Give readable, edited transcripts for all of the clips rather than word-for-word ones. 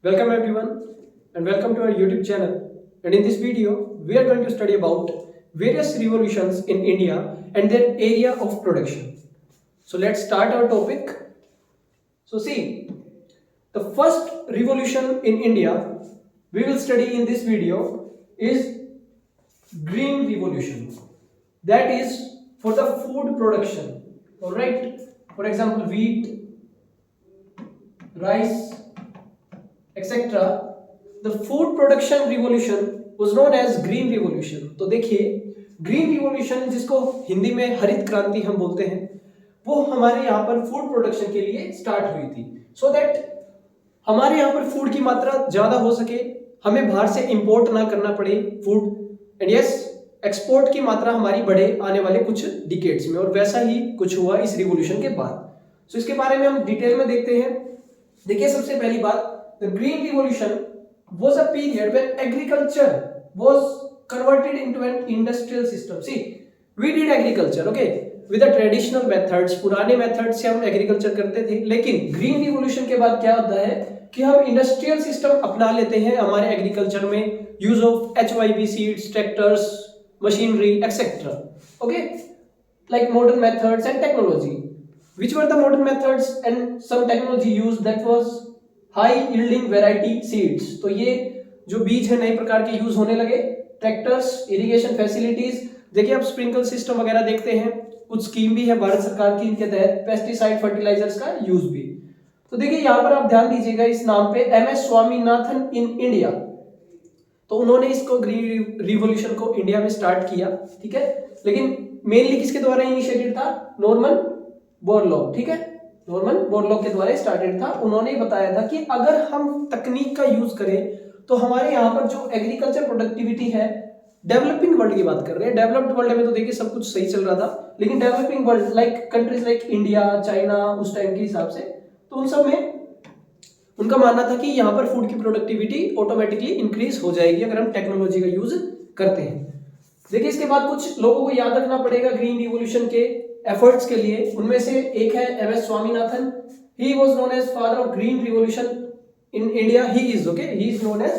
Welcome everyone and welcome to our YouTube channel. And in this video, we are going to study about various revolutions in India and their area of production. So let's start our topic. So see, the first revolution in India we will study in this video is Green Revolution. That is for the food production. Alright, for example, wheat, rice, etc. The food production revolution was known as green revolution. तो देखिए, green revolution जिसको हिंदी में हरित क्रांति हम बोलते हैं, वो हमारे यहाँ पर फूड प्रोडक्शन के लिए स्टार्ट हुई थी, सो दैट हमारे यहाँ पर फूड की मात्रा ज्यादा हो सके, हमें बाहर से इंपोर्ट ना करना पड़े फूड, एंड यस एक्सपोर्ट की मात्रा हमारी बढ़े आने वाले कुछ डिकेड्स में. और वैसा ही कुछ हुआ इस रिवॉल्यूशन के बाद. सो इसके बारे में हम डिटेल में देखते हैं. देखिए, सबसे पहली बात, the Green Revolution was a period when agriculture was converted into an industrial system. See, we did agriculture, okay, with the traditional methods. पुराने मेथड से हम एग्रीकल्चर करते थे, लेकिन ग्रीन रिवॉल्यूशन के बाद क्या होता है कि हम इंडस्ट्रियल सिस्टम अपना लेते हैं हमारे एग्रीकल्चर में. Use of HYV seeds, tractors, machinery etcetera. Okay, like modern methods and technology. Which were the modern methods and some technology used? That was high yielding variety seeds. तो ये जो बीज है नए प्रकार के यूज होने लगे. Tractors, irrigation facilities. देखिए, आप स्प्रिंकल सिस्टम वगैरह देखते हैं, कुछ स्कीम भी है भारत सरकार की इनके तहत. पेस्टिसाइड, फर्टिलाइजर्स का यूज भी. तो देखिए, यहाँ पर आप ध्यान दीजिएगा इस नाम पे, MS स्वामीनाथन इन इंडिया. तो उन्होंने इसको ग्रीन रिवॉल्यूशन को इंडिया में स्टार्ट किया, ठीक है. लेकिन मेनली किसके द्वारा इनिशिएटेड था? नॉर्मन बोरलॉग, ठीक है. नॉर्मन बोरलॉग के द्वारा स्टार्टेड था. उन्होंने बताया था कि अगर हम तकनीक का यूज करें तो हमारे यहाँ पर जो एग्रीकल्चर प्रोडक्टिविटी है, डेवलपिंग वर्ल्ड की बात कर रहे हैं. डेवलप्ड वर्ल्ड में तो देखिए सब कुछ सही चल रहा था, लेकिन developing world like countries like India, China, उस टाइम के हिसाब से, तो उन सब में उनका मानना था कि यहाँ पर फूड की प्रोडक्टिविटी ऑटोमेटिकली इंक्रीज हो जाएगी अगर हम टेक्नोलॉजी का यूज करते हैं. देखिए, इसके बाद कुछ लोगों को याद रखना पड़ेगा ग्रीन रिवॉल्यूशन के एफर्ट्स के लिए. उनमें से एक है MS Swaminathan. He was known as father of green revolution in India. He is known as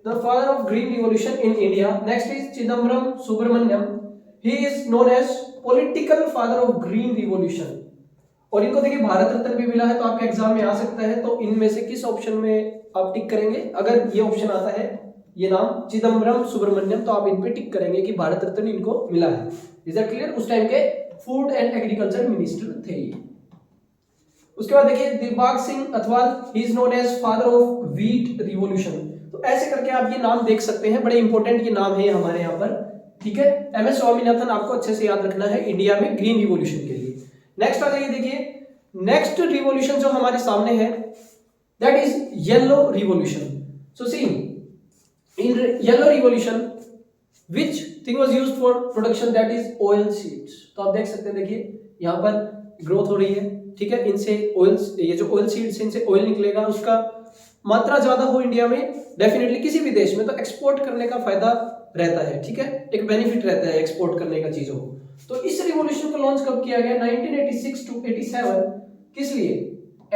the father of green revolution in India. Next is Chidambaram Subramaniam. He is known as political father of green revolution. और इनको देखिए भारत रत्न भी मिला है, तो आपके exam में आ सकता है. तो इनमें से किस ऑप्शन में आप टिक करेंगे? अगर ये ऑप्शन आता है, ये नाम चिदम्बरम सुब्रमण्यम, तो आप इन पे टिक करेंगे कि भारत रत्न इनको मिला है. Is that clear? उस टाइम के फूड एंड एग्रीकल्चर मिनिस्टर थे ये. उसके बाद देखिए, Dilbagh Singh Athwal. He is known as father of wheat revolution. तो ऐसे करके आप ये नाम देख सकते हैं, बड़े इंपॉर्टेंट ये नाम है हमारे यहाँ पर, ठीक है. MS स्वामीनाथन आपको अच्छे से याद रखना है इंडिया में ग्रीन रिवॉल्यूशन के लिए. नेक्स्ट आ जाइए, देखिए नेक्स्ट रिवॉल्यूशन जो हमारे सामने है, that is yellow revolution. So see, in yellow revolution which thing was used for production? that is oil seeds. तो आप देख सकते हैं, देखिए यहाँ पर ग्रोथ हो रही है, ठीक है. इनसे ऑयल्स, ये जो ऑयल सीड्स, इनसे ऑयल निकलेगा. उसका मात्रा ज्यादा हो इंडिया में, डेफिनेटली किसी भी देश में, तो एक्सपोर्ट करने का फायदा रहता है, ठीक है. एक बेनिफिट रहता है एक्सपोर्ट करने का चीजों को. तो इस रिवॉल्यूशन को लॉन्च कब किया गया? 1986 to 87. किस लिए?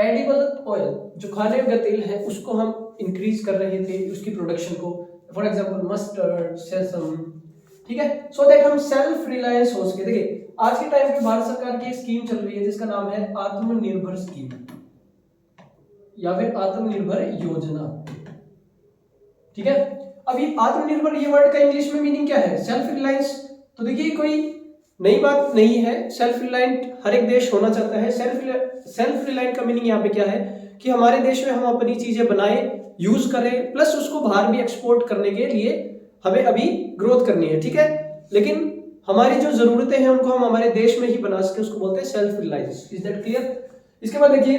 एडिबल ऑयल, जो खाने योग्य तेल है, उसको हम इंक्रीज कर रहे थे, उसकी प्रोडक्शन को. फॉर एग्जाम्पल मस्टर्ड, सेसम, ठीक है. सो दैट हम सेल्फ रिलायंस हो सके. देखिए, आज के टाइम पे भारत सरकार की एक स्कीम चल रही है जिसका नाम है आत्मनिर्भर स्कीम या फिर आत्मनिर्भर योजना, ठीक है. अब ये आत्मनिर्भर, ये वर्ड का इंग्लिश में मीनिंग क्या है? Self reliance. तो देखिए, कोई नई बात नहीं है. सेल्फ रिलायंट हर एक देश होना चाहता है. सेल्फ रिलायंट का मीनिंग यहाँ पे क्या है कि हमारे देश में हम अपनी चीजें बनाए, यूज करें, प्लस उसको बाहर भी एक्सपोर्ट करने के लिए हमें अभी ग्रोथ करनी है, ठीक है. लेकिन हमारी जो जरूरतें हैं उनको हम हमारे देश में ही बना सके, उसको बोलते हैं self reliance. Is that clear? इसके बाद देखिए,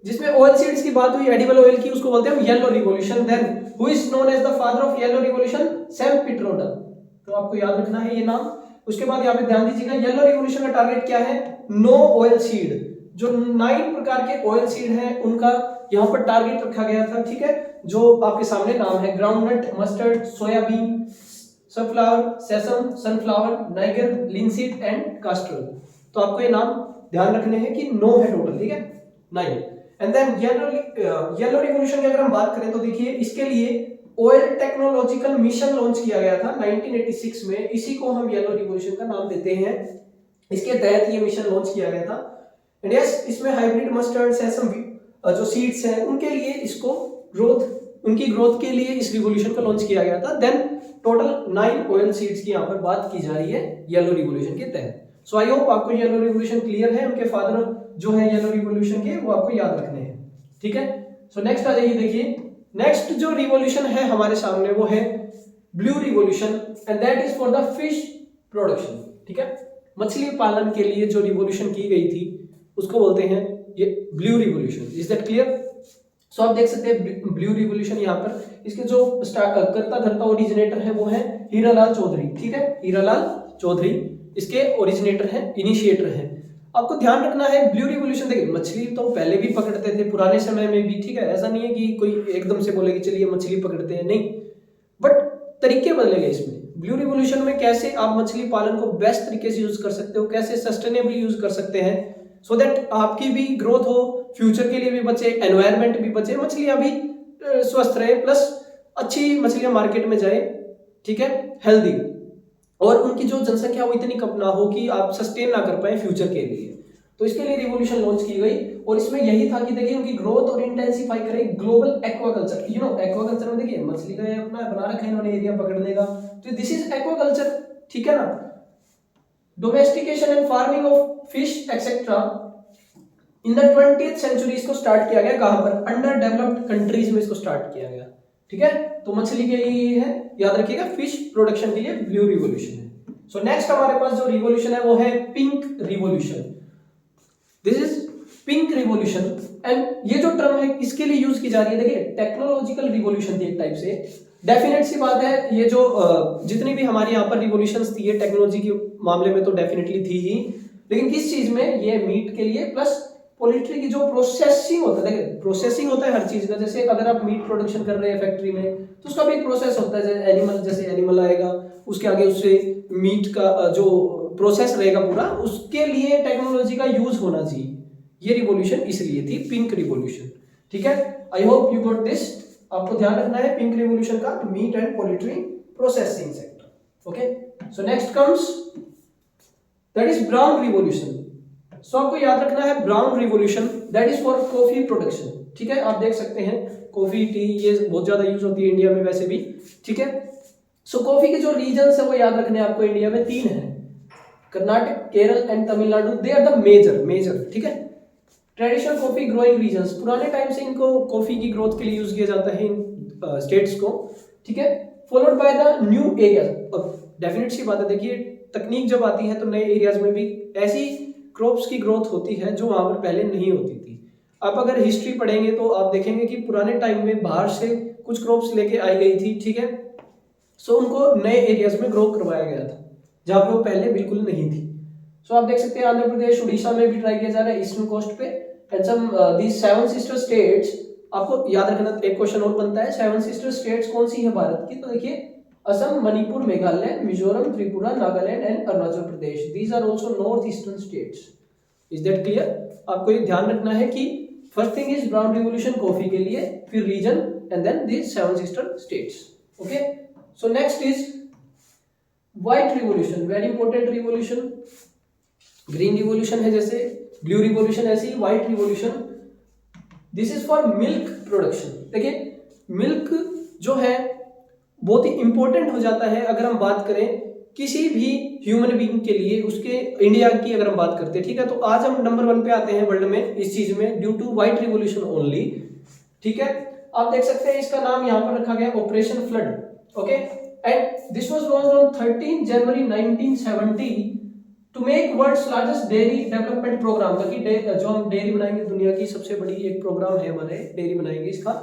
जिसमें ऑयल सीड्स की बात हुई, एडिबल ऑयल की, उसको बोलते हैं हम yellow revolution. Then who is known as the father of yellow revolution? Sam Pitroda. तो आपको याद रखना है ये नाम. उसके बाद यहाँ पे ध्यान दीजिएगा, येलो रिवॉल्यूशन का टारगेट क्या है? No oil seed. जो 9 प्रकार के ऑयल सीड हैं उनका यहाँ पर टारगेट रखा गया था, ठीक है. जो आपके सामने नाम है, groundnut, mustard, soybean, sunflower, सेसम, sunflower, Niger, linseed and Castrol. तो आपको ये नाम ध्यान रखने हैं कि 9 है टोटल, ठीक है, 9. एंड देन येलो रिवॉल्यूशन की अगर हम बात करें तो देखिए इसके लिए ऑयल टेक्नोलॉजिकल मिशन लॉन्च किया गया था 1986 में, इसी को हम येलो रिवॉल्यूशन का नाम देते हैं। इसके तहत ये मिशन लॉन्च किया गया था। एंड यस, इसमें हाइब्रिड मस्टर्ड सेसम जो सीड्स हैं उनके लिए इसको उनकी ग्रोथ के लिए इस रिवॉल्यूशन को लॉन्च किया गया था। देन टोटल 9 ऑयल सीड्स की यहाँ पर बात की जा रही है येलो रिवॉल्यूशन के तहत। सो आई होप आपको येलो रिवॉल्यूशन क्लियर है, उनके फादर जो है येलो रिवॉल्यूशन के वो आपको याद रखने हैं, ठीक है। सो नेक्स्ट आ जाइए, देखिए नेक्स्ट जो रिवॉल्यूशन है हमारे सामने वो है blue revolution and that is for the fish production, ठीक है। मछली पालन के लिए जो रिवॉल्यूशन की गई थी उसको बोलते हैं ये blue revolution. Is that clear? So आप देख सकते हैं ब्लू रिवॉल्यूशन यहाँ पर इसके जो करता धरता ओरिजिनेटर है वो है हीरालाल चौधरी, ठीक है। हीरालाल चौधरी इसके ओरिजिनेटर हैं, इनिशिएटर हैं। आपको ध्यान रखना है ब्लू रिवॉल्यूशन, देखिए मछली तो पहले भी पकड़ते थे पुराने समय में भी, ठीक है। ऐसा नहीं है कि कोई एकदम से बोले कि चलिए मछली पकड़ते हैं, नहीं, बट तरीके बदले गए इसमें। ब्लू रिवॉल्यूशन में कैसे आप मछली पालन को बेस्ट तरीके से यूज कर सकते हो, कैसे सस्टेनेबली यूज कर सकते हैं सो दैट आपकी भी ग्रोथ हो, फ्यूचर के लिए भी बचे, एनवायरनमेंट भी बचे, मछलियां भी स्वस्थ रहे, प्लस अच्छी मछलियां मार्केट में जाए, ठीक है, हेल्दी, और उनकी जो जनसंख्या वो इतनी कम ना हो कि आप सस्टेन ना कर पाए फ्यूचर के लिए। तो इसके लिए रिवॉल्यूशन लॉन्च की गई और इसमें यही था कि देखिए उनकी ग्रोथ और इंटेंसिफाई करे global aquaculture. You know aquaculture में देखिए मछली का अपना बना रखा है इन्होंने एरिया पकड़ने का, तो दिस इज एक्वाकल्चर, ठीक है ना। Domestication and farming of fish etcetera in the 20th century इसको स्टार्ट किया गया, कहां पर? अंडर डेवलप्ड कंट्रीज में इसको स्टार्ट किया गया, ठीक है। तो मछली के लिए ये है, याद रखिएगा, फिश प्रोडक्शन के लिए ब्लू रिवॉल्यूशन है। सो नेक्स्ट हमारे पास जो रिवॉल्यूशन है वो है pink revolution. This is pink revolution and ये जो टर्म है इसके लिए यूज की जा रही है, देखिए टेक्नोलॉजिकल रिवॉल्यूशन थी एक टाइप से। डेफिनेट सी बात है, ये जो जितनी भी हमारी यहाँ पर रिवॉल्यूशंस थी ये टेक्नोलॉजी के मामले में तो डेफिनेटली थी ही, लेकिन किस चीज में? ये मीट के लिए, प्लस पोल्ट्री की जो प्रोसेसिंग होता है, देखिए प्रोसेसिंग होता है हर चीज का। जैसे अगर आप मीट प्रोडक्शन कर रहे हैं फैक्ट्री में तो उसका भी एक प्रोसेस होता है, जैसे एनिमल आएगा उसके आगे उससे मीट का जो प्रोसेस रहेगा पूरा, उसके लिए टेक्नोलॉजी का यूज होना चाहिए। ये रिवॉल्यूशन इसलिए थी पिंक रिवॉल्यूशन, ठीक है। I hope you got this. आपको ध्यान रखना है पिंक रिवॉल्यूशन का, meat and poultry processing sector, okay. So next comes that is brown revolution. So आपको याद रखना है brown revolution that is for coffee production, ठीक है। आप देख सकते हैं कॉफी, टी ये बहुत ज्यादा यूज होती है इंडिया में वैसे भी, ठीक है। सो कॉफी के जो रीजन्स है वो याद रखने आपको इंडिया में 3 हैं, Karnataka, Kerala and Tamil Nadu, they are the major, ठीक है। ट्रेडिशनल कॉफी ग्रोइंग रीजन्स, पुराने टाइम से इनको कॉफी की ग्रोथ के लिए यूज किया जाता है इन स्टेट्स को, ठीक है। Followed by the new areas. अब डेफिनेट सी बात है, देखिए तकनीक जब आती है तो नए एरियाज में भी ऐसी क्रॉप्स की ग्रोथ होती है जो वहां पर पहले नहीं होती थी। आप अगर हिस्ट्री पढ़ेंगे तो आप देखेंगे कि पुराने टाइम में बाहर से कुछ क्रॉप्स लेके आई गई थी, ठीक है। सो उनको नए एरियाज में ग्रो करवाया गया था जहां पे वो पहले बिल्कुल नहीं थी। सो आप देख सकते हैं आंध्र प्रदेश, उड़ीसा में भी ट्राई किया जा रहा है ईस्टर्न कोस्ट पे, and some these 7 sister states. आपको याद रखना, एक क्वेश्चन और बनता है, 7 सिस्टर स्टेट्स कौन सी है भारत की? तो देखिए Assam, Manipur, Meghalaya, Mizoram, Tripura, Nagaland and Arunachal Pradesh, these are also north eastern states. Is that clear? आपको ये ध्यान रखना है कि first thing is brown revolution coffee के लिए, फिर region and then these 7 sister states, okay. So next is white revolution, very important revolution. Green revolution है जैसे, ब्लू रिवॉल्यूशन ऐसी, white revolution this is for milk production. देखिए milk जो है बहुत ही इंपॉर्टेंट हो जाता है अगर हम बात करें किसी भी ह्यूमन बीइंग के लिए, उसके इंडिया की अगर हम बात करते हैं, ठीक है। तो आज हम नंबर 1 पे आते हैं वर्ल्ड में इस चीज में due to white revolution only, ठीक है। आप देख सकते हैं इसका नाम यहाँ पर रखा गया operation flood, okay. And this was launched on 13 January 1970 to make world's largest dairy development programme, ताकि जो हम डेयरी बनाएंगे दुनिया की सबसे बड़ी एक प्रोग्राम है हमारे, डेयरी बनाएंगे इसका,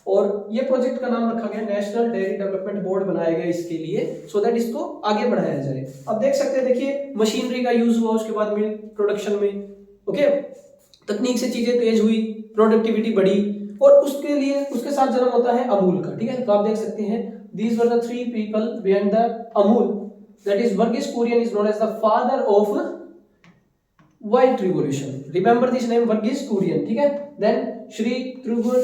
और ये प्रोजेक्ट का नाम रखा गया नेशनल डेयरी डेवलपमेंट बोर्ड बनाया गया इसके लिए, सो दैट इसको आगे बढ़ाया जाए। अब देख सकते हैं, देखिए मशीनरी का यूज हुआ उसके बाद मिल्क प्रोडक्शन में, ओके। तकनीक से चीजें तेज हुई, प्रोडक्टिविटी बढ़ी, और उसके लिए उसके साथ जन्म होता है अमूल का, ठीक है। तो आप देख सकते हैं these were the 3 people behind the Amul, that is Verghese Kurian is known as the father of white revolution. Remember this name, Verghese Kurian, ठीक है। Then Shri Tribhuvan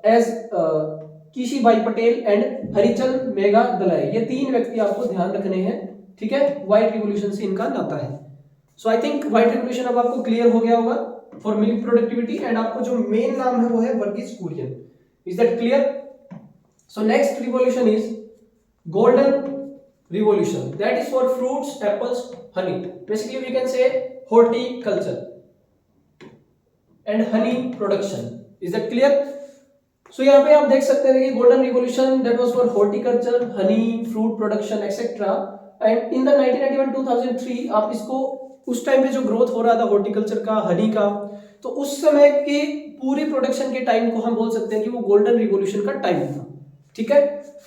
S Kishibhai Patel and Harichand Megha Dalaya, ये 3 व्यक्ति आपको ध्यान रखने हैं, ठीक है। व्हाइट रिवॉल्यूशन से इनका नाता है। सो आई थिंक व्हाइट रिवॉल्यूशन अब आपको क्लियर हो गया होगा फॉर मिल्क प्रोडक्टिविटी, एंड आपको जो मेन नाम है वो है Verghese Kurien. Is that clear? So next revolution is golden revolution, that is for fruits, apples, honey. Basically we can say horticulture and honey production. Is that clear? So यहाँ पे आप देख सकते हैं कि golden revolution that was for horticulture, honey, fruit production etc. and in the 1991-2003 आप इसको उस टाइम पे जो ग्रोथ हो रहा था हॉर्टिकल्चर का, हनी का, तो उस समय के पूरी प्रोडक्शन के टाइम को हम बोल सकते हैं कि वो गोल्डन रिवॉल्यूशन का टाइम था, ठीक है।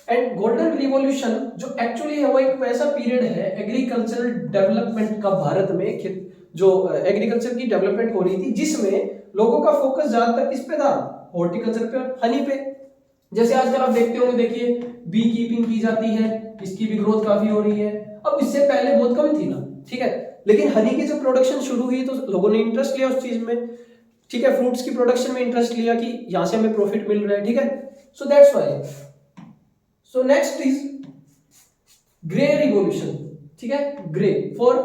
एंड गोल्डन रिवॉल्यूशन जो एक्चुअली है वो एक ऐसा पीरियड है एग्रीकल्चरल डेवलपमेंट का भारत में, जो एग्रीकल्चर की डेवलपमेंट हो रही थी, जिसमें लोगों का फोकस ज्यादातर किस पे था? हॉर्टिकल्चर पे, हनी पे। जैसे आजकल आप देखते होंगे, देखिए बी कीपिंग की जाती है, इसकी भी ग्रोथ काफी हो रही है। अब इससे पहले बहुत कम थी ना, ठीक है, लेकिन हनी की जब प्रोडक्शन शुरू हुई तो लोगों ने इंटरेस्ट लिया उस चीज में, ठीक है, फ्रूट्स की प्रोडक्शन में इंटरेस्ट लिया कि यहां से हमें प्रॉफिट मिल रहा है, ठीक है। So that's why. So next is grey revolution, ठीक है, ग्रे फॉर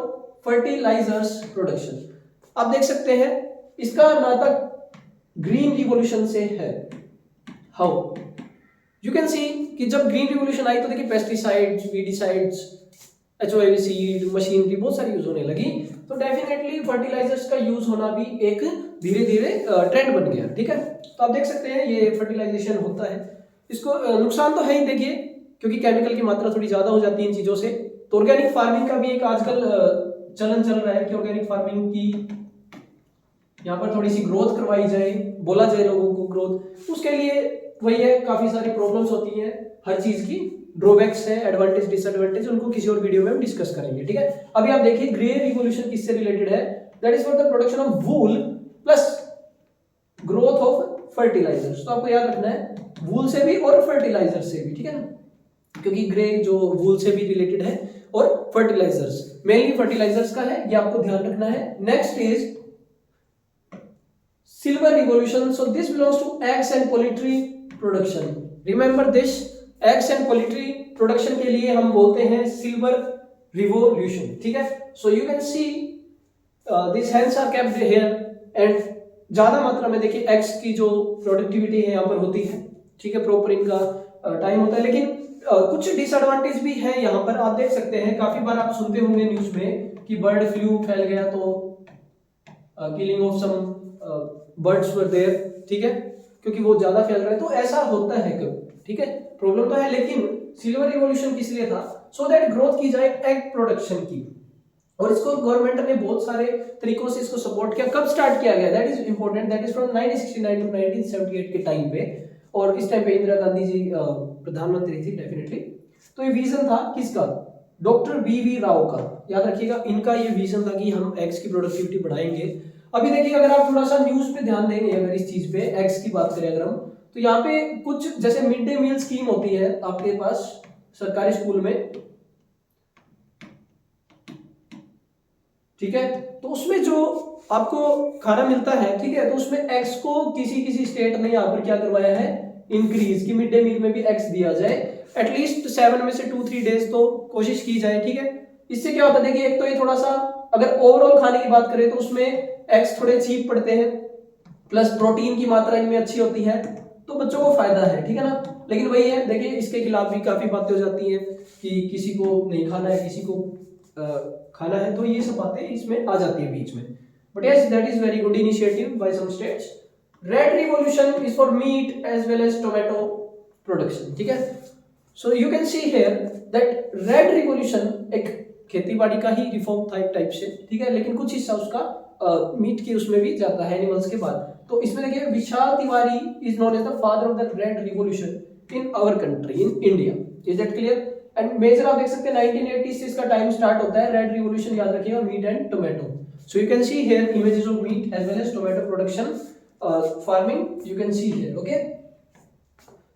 फर्टिलाइजर्स प्रोडक्शन। आप देख सकते हैं इसका नाता ग्रीन रिवॉल्यूशन से है। हाउ? यू कैन सी कि जब ग्रीन रिवॉल्यूशन आई तो देखिए pesticides, weedicides, HOAV seed, machinery बहुत सारी यूज होने लगी, तो डेफिनेटली फर्टिलाइजर्स का यूज होना भी एक धीरे धीरे ट्रेंड बन गया, ठीक है। तो आप देख सकते हैं ये फर्टिलाइजेशन होता है, इसको नुकसान तो है ही देखिए, क्योंकि केमिकल की मात्रा थोड़ी ज्यादा हो जाती है इन चीजों से। तो ऑर्गेनिक फार्मिंग का भी एक आजकल चलन चल रहा है कि ऑर्गेनिक फार्मिंग की यहाँ पर थोड़ी सी ग्रोथ करवाई जाए, बोला जाए लोगों को ग्रोथ, उसके लिए वही है, काफी सारी प्रॉब्लम्स होती हैं, हर चीज की ड्रॉबैक्स है, एडवांटेज डिसएडवांटेज, उनको किसी और वीडियो में हम डिस्कस करेंगे, ठीक है। अभी आप देखिए ग्रे रिवॉल्यूशन किससे रिलेटेड है? That is for the production of wool plus growth of fertilisers. तो आपको याद रखना है वूल से भी और फर्टिलाइजर से भी, ठीक है ना, क्योंकि ग्रे जो वूल से भी रिलेटेड है और फर्टिलाइजर्स, मेनली फर्टिलाइजर्स का है, ये आपको ध्यान रखना है। Next is silver revolution. So this belongs to eggs and poultry production. Remember this, eggs and poultry production के लिए हम बोलते हैं सिल्वर रिवॉल्यूशन, ठीक है। So you can see this hens are kept here, and ज्यादा मात्रा में देखिए एग्स की जो प्रोडक्टिविटी है यहाँ पर होती है, ठीक है, प्रॉपर इनका टाइम होता है, लेकिन कुछ डिसएडवांटेज भी है यहाँ पर। आप देख सकते हैं काफी बार आप सुनते होंगे न्यूज में कि बर्ड फ्लू फैल गया, तो killing of some birds were there, ठीक है, क्योंकि वो ज्यादा फैल रहा है, तो ऐसा होता है कभी, ठीक है, प्रॉब्लम तो है। लेकिन सिल्वर रिवॉल्यूशन किस लिए था? सो दैट ग्रोथ की जाए एग प्रोडक्शन की, और इसको गवर्नमेंट ने बहुत सारे तरीकों से इसको सपोर्ट किया। कब स्टार्ट किया गया? That is important, that is from 1969 to 1978 के टाइम पे, और इस टाइम पे इंदिरा गांधी जी प्रधानमंत्री थी डेफिनेटली। तो ये विजन था किसका? डॉक्टर BV राव का, याद रखिएगा, इनका ये विजन था कि हम एग्स की प्रोडक्टिविटी बढ़ाएंगे। अभी देखिए अगर आप थोड़ा सा न्यूज पे ध्यान देंगे, अगर इस चीज पे एग्स की बात करें अगर हम, तो यहाँ पे कुछ जैसे मिड डे मील स्कीम होती है आपके पास सरकारी स्कूल में, ठीक है, तो उसमें जो आपको खाना मिलता है, ठीक है, तो उसमें एग्स को किसी स्टेट ने यहाँ पर क्या करवाया है, इंक्रीज, की मिड डे मील में भी एग्स दिया जाए, एटलीस्ट 7 में से 2-3 डेज तो कोशिश की जाए, ठीक है। इससे क्या होता है देखिए, एक तो ये थोड़ा सा अगर ओवरऑल खाने की बात करें तो उसमें एग्स थोड़े चीप पड़ते हैं, प्लस प्रोटीन की मात्रा इनमें अच्छी होती है, तो बच्चों को फायदा है, ठीक है ना। लेकिन वही है देखिए, इसके खिलाफ भी काफी बातें हो जाती हैं कि किसी को नहीं खाना है, किसी को खाना है, तो ये सब बातें इसमें आ जाती है बीच में। But yes, that is very good initiative by some states. Red revolution is for meat as well as tomato production, ठीक है। So you can see here that red revolution एक खेतीबाड़ी का ही रिफॉर्म था एक टाइप से, ठीक है, लेकिन कुछ हिस्सा उसका मीट की उसमें भी जाता है एनिमल्स के बाद। तो इसमें देखिए Vishal Tiwari is known as the father of the red revolution in our country, in India. Is that clear? And major आप देख सकते हैं 1980 से इसका टाइम स्टार्ट होता है। रेड रिवॉल्यूशन याद रखिएगा, meat and tomato. So you can see here images of meat as well as tomato production farming, you can see here, okay.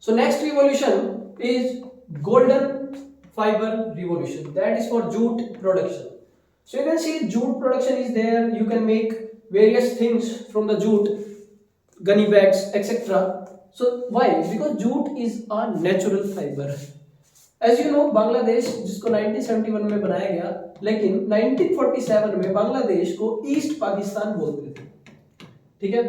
So next revolution is golden fiber revolution, that is for jute production. So you can see jute production is there, you can make various things from the jute, gunny bags etcetera. So why? Because jute is a natural fibre. As you know, Bangladesh जिसको 1971 में बनाया गया, लेकिन 1947 में बांग्लादेश को east Pakistan बोलते थे. ठीक है.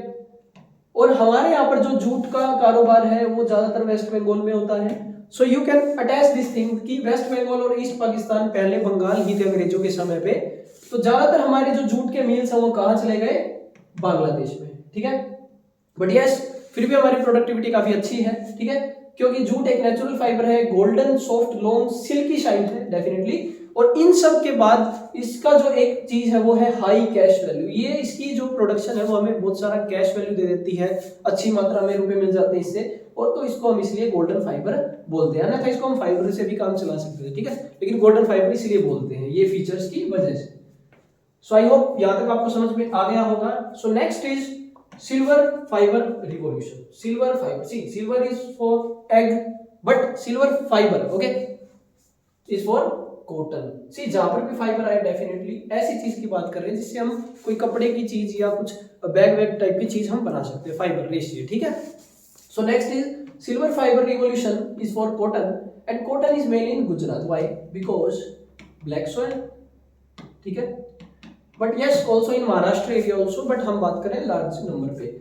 और हमारे यहाँ पर जो जूट का कारोबार है वो ज्यादातर वेस्ट बंगाल में होता है. So you can attach this thing कि वेस्ट बंगाल और ईस्ट पाकिस्तान पहले बंगाल ही थे अंग्रेजों के समय पे. तो ज्यादातर हमारे जो जूट के मिल्स हैं वो कहाँ चले गए? बांग्लादेश में. ठीक है. बट यस, फिर भी हमारी प्रोडक्टिविटी काफी अच्छी है. ठीक है, क्योंकि जूट एक नेचुरल फाइबर है, golden soft long silky shine है डेफिनेटली. और इन सब के बाद इसका जो एक चीज है वो है हाई कैश वैल्यू. ये इसकी जो प्रोडक्शन है वो हमें बहुत सारा कैश वैल्यू दे देती है, अच्छी मात्रा में रुपए मिल जाते हैं इससे. और तो इसको हम इसलिए गोल्डन फाइबर बोलते हैं. ना, इसको हम फाइबर से भी काम चला सकते हैं. ठीक है, लेकिन गोल्डन फाइबर इसलिए बोलते हैं ये फीचर्स की वजह से. सो आई होप यहां तक आपको समझ में आ गया होगा. So next is silver fibre revolution. Silver fibre, see silver is for egg, but silver fibre okay is for cotton. See जहां पर भी फाइबर आए डेफिनेटली ऐसी चीज की बात कर रहे हैं जिससे हम कोई कपड़े की चीज या कुछ बैग वैग टाइप की चीज हम बना सकते हैं. Fibre ratio. ठीक है. सो next is silver fibre revolution is for cotton and cotton is mainly in Gujarat. Why? Because black soil. ठीक है. But yes also in Maharashtra area also, but हम बात करें लार्ज नंबर पे.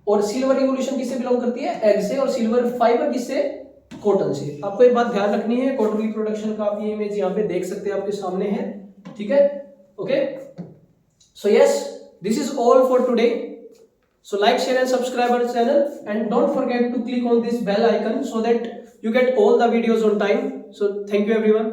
और सिल्वर रिवॉल्यूशन किससे बिलोंग करती है? एग से. और सिल्वर फाइबर किससे? कॉटन से. आपको एक बात ध्यान रखनी है, कॉटन की प्रोडक्शन का आप ये इमेज यहाँ पे देख सकते हैं, आपके सामने है. ठीक है. Okay. So yes, this is all for today. So like, share and subscribe our channel and don't forget to click on this bell icon so that you get all the videos on time. So thank you everyone.